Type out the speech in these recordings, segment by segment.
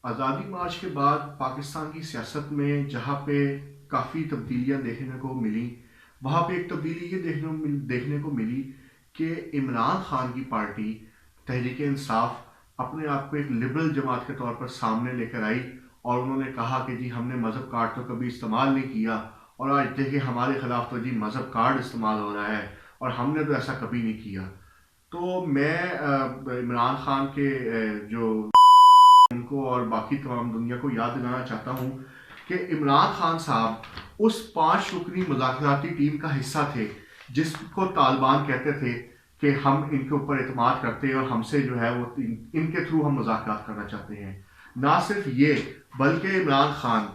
آزادی مارچ کے بعد پاکستان کی سیاست میں جہاں پہ کافی تبدیلیاں دیکھنے کو ملی، وہاں پہ ایک تبدیلی یہ دیکھنے کو ملی کہ عمران خان کی پارٹی تحریک انصاف اپنے آپ کو ایک لبرل جماعت کے طور پر سامنے لے کر آئی، اور انہوں نے کہا کہ جی ہم نے مذہب کارڈ تو کبھی استعمال نہیں کیا، اور آج دیکھیں ہمارے خلاف تو جی مذہب کارڈ استعمال ہو رہا ہے، اور ہم نے تو ایسا کبھی نہیں کیا۔ تو میں عمران خان کے جو ان کو اور باقی تمام دنیا کو یاد دلانا چاہتا ہوں کہ عمران خان صاحب اس 5 رکنی مذاکراتی ٹیم کا حصہ تھے جس کو طالبان کہتے تھے کہ ہم ان کے اوپر اعتماد کرتے ہیں اور ہم سے جو ہے وہ ان کے تھرو ہم مذاکرات کرنا چاہتے ہیں۔ نہ صرف یہ بلکہ عمران خان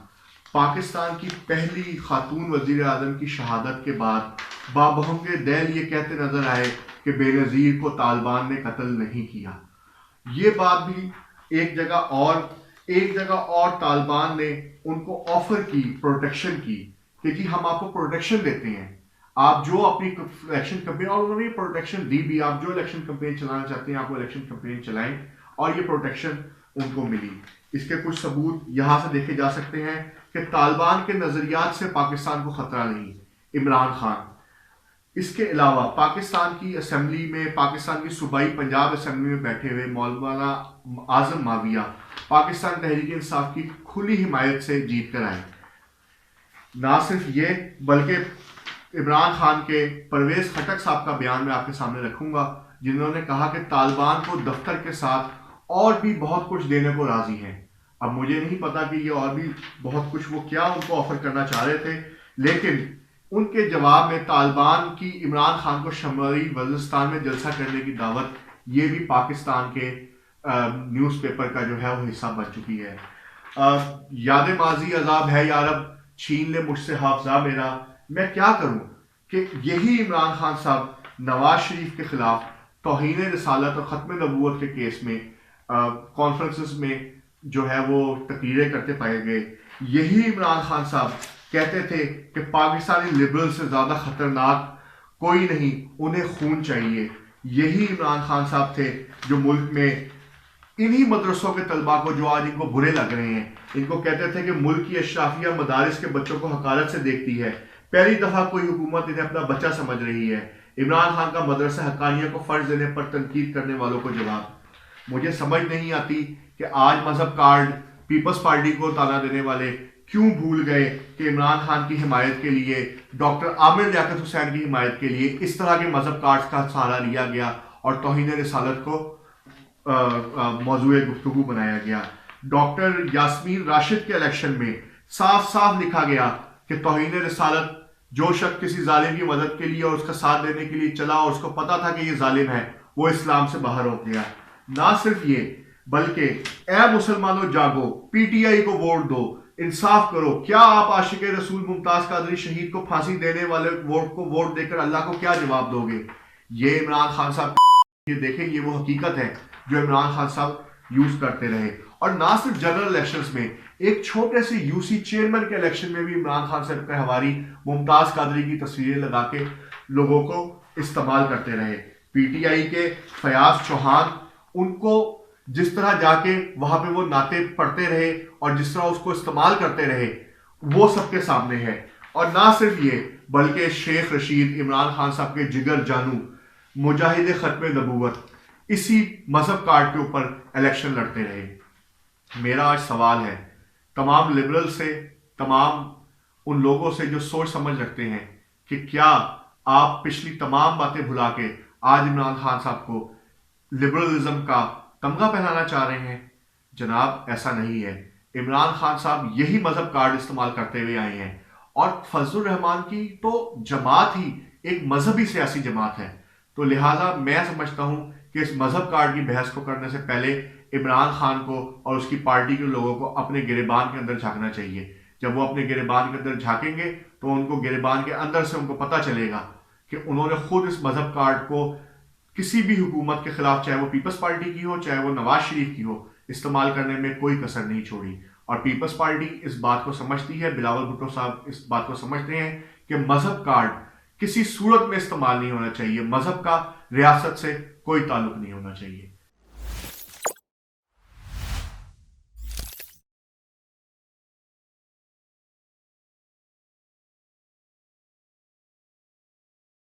پاکستان کی پہلی خاتون وزیر اعظم کی شہادت کے بعد بابہنگ دل یہ کہتے نظر آئے کہ بے نظیر کو طالبان نے قتل نہیں کیا۔ یہ بات بھی ایک جگہ اور طالبان نے ان کو آفر کی پروٹیکشن کی کہ جی ہم آپ کو پروٹیکشن دیتے ہیں، آپ جو اپنی الیکشن کمپین، اور انہوں نے یہ پروٹیکشن دی بھی، آپ جو الیکشن کمپین چلانا چاہتے ہیں آپ وہ الیکشن کمپین چلائیں، اور یہ پروٹیکشن ان کو ملی۔ اس کے کچھ ثبوت یہاں سے دیکھے جا سکتے ہیں کہ طالبان کے نظریات سے پاکستان کو خطرہ نہیں، عمران خان۔ اس کے علاوہ پاکستان کی اسمبلی میں، پاکستان کی صوبائی پنجاب اسمبلی میں بیٹھے ہوئے مولانا اعظم معاویہ پاکستان تحریک انصاف کی کھلی حمایت سے جیت کر آئے۔ نہ صرف یہ بلکہ عمران خان کے پرویز خٹک صاحب کا بیان میں آپ کے سامنے رکھوں گا، جنہوں نے کہا کہ طالبان کو دفتر کے ساتھ اور بھی بہت کچھ دینے کو راضی ہیں۔ اب مجھے نہیں پتا کہ یہ اور بھی بہت کچھ وہ کیا ان کو آفر کرنا چاہ رہے تھے، لیکن ان کے جواب میں طالبان کی عمران خان کو شمالی وزیرستان میں جلسہ کرنے کی دعوت، یہ بھی پاکستان کے نیوز پیپر کا جو ہے وہ حصہ بن چکی ہے۔ یاد ماضی عذاب ہے یارب، چھین لے مجھ سے حافظہ میرا، میں کیا کروں کہ یہی عمران خان صاحب نواز شریف کے خلاف توہین رسالت اور ختم نبوت کے کیس میں کانفرنسز میں جو ہے وہ تقریریں کرتے پائے گئے۔ یہی عمران خان صاحب کہتے تھے کہ پاکستانی لبرل سے زیادہ خطرناک کوئی نہیں، انہیں خون چاہیے۔ یہی عمران خان صاحب تھے جو ملک میں انہی مدرسوں کے طلباء کو جو آج ان کو برے لگ رہے ہیں، ان کو کہتے تھے کہ ملک کی اشرافیہ مدارس کے بچوں کو حقارت سے دیکھتی ہے، پہلی دفعہ کوئی حکومت انہیں اپنا بچہ سمجھ رہی ہے۔ عمران خان کا مدرسہ حقانیہ کو فرض دینے پر تنقید کرنے والوں کو جواب۔ مجھے سمجھ نہیں آتی کہ آج مذہب کارڈ پیپلز پارٹی کو تانا دینے والے کیوں بھول گئے کہ عمران خان کی حمایت کے لیے، ڈاکٹر عامر لیاقت حسین کی حمایت کے لیے اس طرح کے مذہب کارڈز کا سہارا لیا گیا اور توہین رسالت کو موضوع گفتگو بنایا گیا۔ ڈاکٹر یاسمین راشد کے الیکشن میں صاف صاف لکھا گیا کہ توہین رسالت، جو شخص کسی ظالم کی مدد کے لیے اور اس کا ساتھ دینے کے لیے چلا اور اس کو پتا تھا کہ یہ ظالم ہے، وہ اسلام سے باہر ہو گیا۔ نہ صرف یہ بلکہ اے مسلمانوں جاگو، پی ٹی آئی کو ووٹ دو، انصاف کرو۔ کیا آپ عاشق رسول ممتاز قادری شہید کو پھانسی دینے والے ووٹ کو ووٹ دے کر اللہ کو کیا جواب دو گے؟ یہ عمران خان صاحب یہ دیکھیں، یہ وہ حقیقت ہے جو عمران خان صاحب یوز کرتے رہے۔ اور نہ صرف جنرل الیکشنز میں، ایک چھوٹے سے یو سی چیئرمین کے الیکشن میں بھی عمران خان صاحب کا حواری ممتاز قادری کی تصویریں لگا کے لوگوں کو استعمال کرتے رہے۔ پی ٹی آئی کے فیاض چوہان ان کو جس طرح جا کے وہاں پہ وہ نعتیں پڑھتے رہے اور جس طرح اس کو استعمال کرتے رہے، وہ سب کے سامنے ہے۔ اور نہ صرف یہ بلکہ شیخ رشید عمران خان صاحب کے جگر جانو، مجاہد ختم نبوت، اسی مذہب کارڈ کے اوپر الیکشن لڑتے رہے۔ میرا آج سوال ہے تمام لبرل سے، تمام ان لوگوں سے جو سوچ سمجھ رکھتے ہیں کہ کیا آپ پچھلی تمام باتیں بھلا کے آج عمران خان صاحب کو لبرلزم کا تمغہ پہنانا چاہ رہے ہیں؟ جناب ایسا نہیں ہے۔ عمران خان صاحب یہی مذہب کارڈ استعمال کرتے ہوئے آئے ہیں، اور فضل الرحمان کی تو جماعت ہی ایک مذہبی سیاسی جماعت ہے۔ تو لہٰذا میں سمجھتا ہوں کہ اس مذہب کارڈ کی بحث کو کرنے سے پہلے عمران خان کو اور اس کی پارٹی کے لوگوں کو اپنے گریبان کے اندر جھانکنا چاہیے۔ جب وہ اپنے گریبان کے اندر جھانکیں گے تو ان کو گریبان کے اندر سے ان کو پتہ چلے گا کہ انہوں نے خود اس مذہب کارڈ کو کسی بھی حکومت کے خلاف، چاہے وہ پیپلز پارٹی کی ہو چاہے وہ نواز شریف کی ہو، استعمال کرنے میں کوئی کسر نہیں چھوڑی۔ اور پیپلز پارٹی اس بات کو سمجھتی ہے، بلاول بھٹو صاحب اس بات کو سمجھتے ہیں کہ مذہب کارڈ کسی صورت میں استعمال نہیں ہونا چاہیے، مذہب کا ریاست سے کوئی تعلق نہیں ہونا چاہیے۔